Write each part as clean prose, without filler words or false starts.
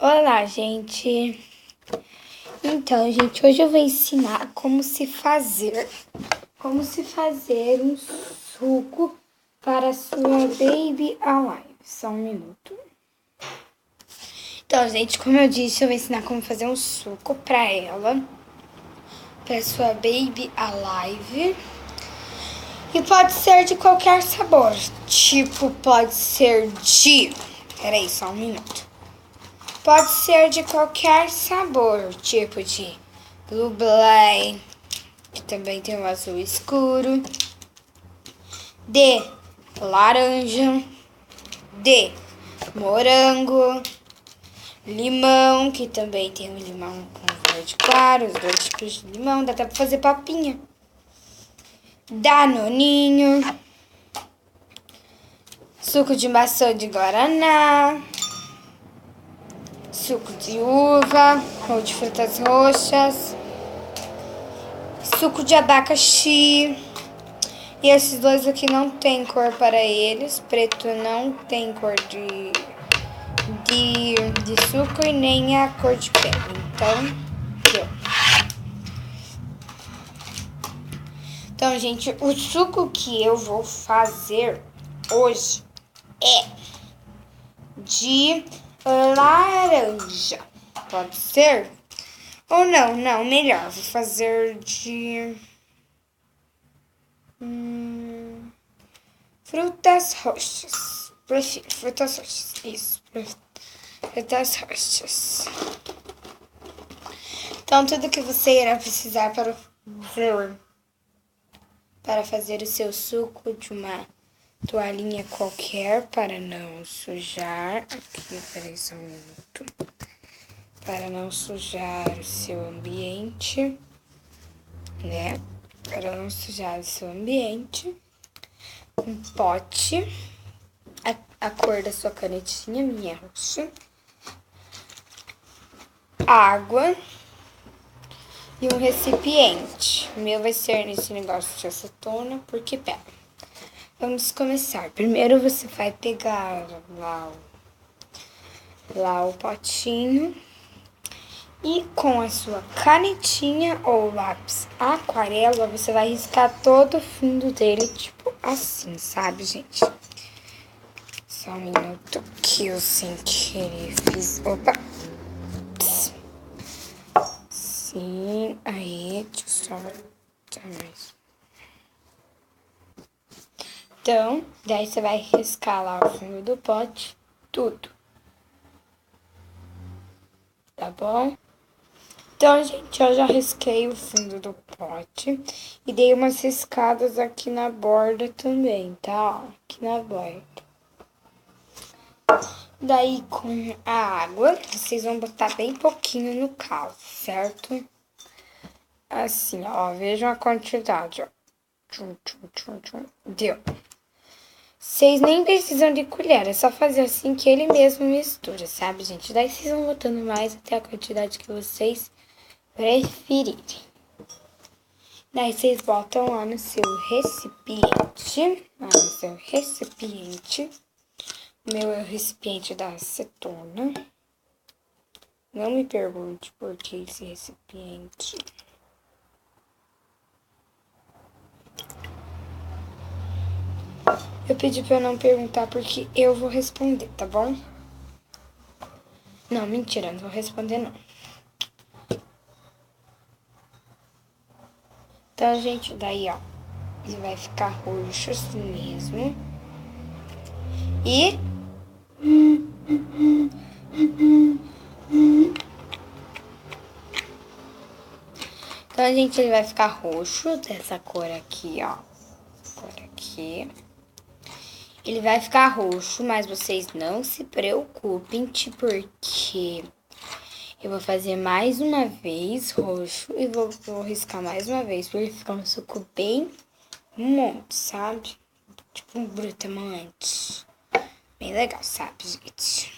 Olá, gente. Então, gente, hoje eu vou ensinar como se fazer um suco para a sua Baby Alive. Só um minuto. Então, gente, como eu disse, eu vou ensinar como fazer um suco para ela, para sua Baby Alive. E pode ser de qualquer sabor. Tipo, pode ser de... Peraí, só um minuto. Pode ser de qualquer sabor, tipo de Blueberry, que também tem o azul escuro, de laranja, de morango, limão, que também tem o limão com verde claro, os dois tipos de limão, dá até pra fazer papinha. Danoninho, suco de maçã de guaraná, suco de uva ou de frutas roxas, suco de abacaxi. E esses dois aqui não tem cor para eles. Preto não tem cor de suco e nem a cor de pele. Então, deu. Então, gente, o suco que eu vou fazer hoje é de laranja. Pode ser? Ou não, melhor. Vou fazer de frutas roxas. Prefiro frutas roxas. Isso, frutas roxas. Então, tudo que você irá precisar para fazer o seu suco de uma toalhinha qualquer para não sujar. Aqui, peraí só um minuto. Para não sujar o seu ambiente, né? Para não sujar o seu ambiente. Um pote. A cor da sua canetinha, minha roxa. Água. E um recipiente. O meu vai ser nesse negócio de acetona, porque pega. Vamos começar. Primeiro você vai pegar lá o potinho e com a sua canetinha ou lápis aquarela, você vai riscar todo o fundo dele, tipo assim, sabe, gente? Só um minuto que eu sem querer fiz... Opa! Sim, aí, deixa eu só mais. Então, daí você vai riscar lá o fundo do pote, tudo. Tá bom? Então, gente, eu já risquei o fundo do pote e dei umas riscadas aqui na borda também, tá? Aqui na borda. Daí, com a água, vocês vão botar bem pouquinho no caldo, certo? Assim, ó, vejam a quantidade, ó. Deu. Vocês nem precisam de colher, é só fazer assim que ele mesmo mistura, sabe, gente? Daí vocês vão botando mais até a quantidade que vocês preferirem. Daí vocês botam lá no seu recipiente. O meu é o recipiente da acetona. Não me pergunte por que esse recipiente. Eu pedi pra eu não perguntar porque eu vou responder, tá bom? Não, mentira, não vou responder não. Então, gente, daí, ó, ele vai ficar roxo assim mesmo. E... Então, gente, ele vai ficar roxo dessa cor aqui, ó. Cor aqui. Ele vai ficar roxo, mas vocês não se preocupem, porque eu vou fazer mais uma vez roxo e vou riscar mais uma vez pra ele ficar um suco bem monte, sabe? Tipo um brutamonte. Bem legal, sabe, gente?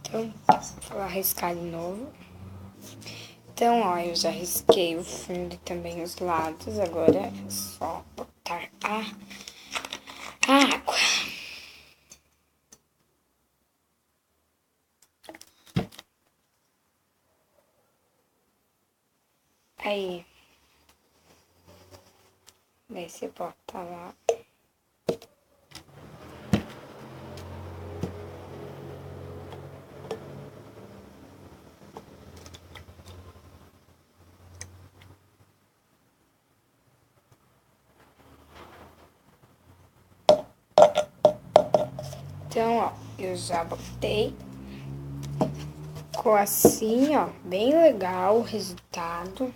Então, vou arriscar de novo. Então, ó, eu já risquei o fundo e também os lados. Agora é só botar a colocar água. Aí. Daí você bota lá. Então, ó, eu já botei. Ficou assim, ó, bem legal o resultado.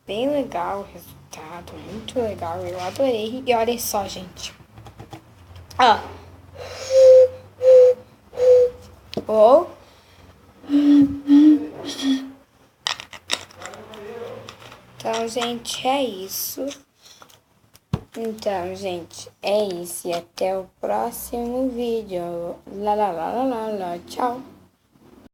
Bem legal o resultado, muito legal, eu adorei. E olha só, gente. Ó. Ó. Então, gente, é isso. Então, gente, é isso. E até o próximo vídeo. Lá, lá, lá, lá, lá, lá. Tchau.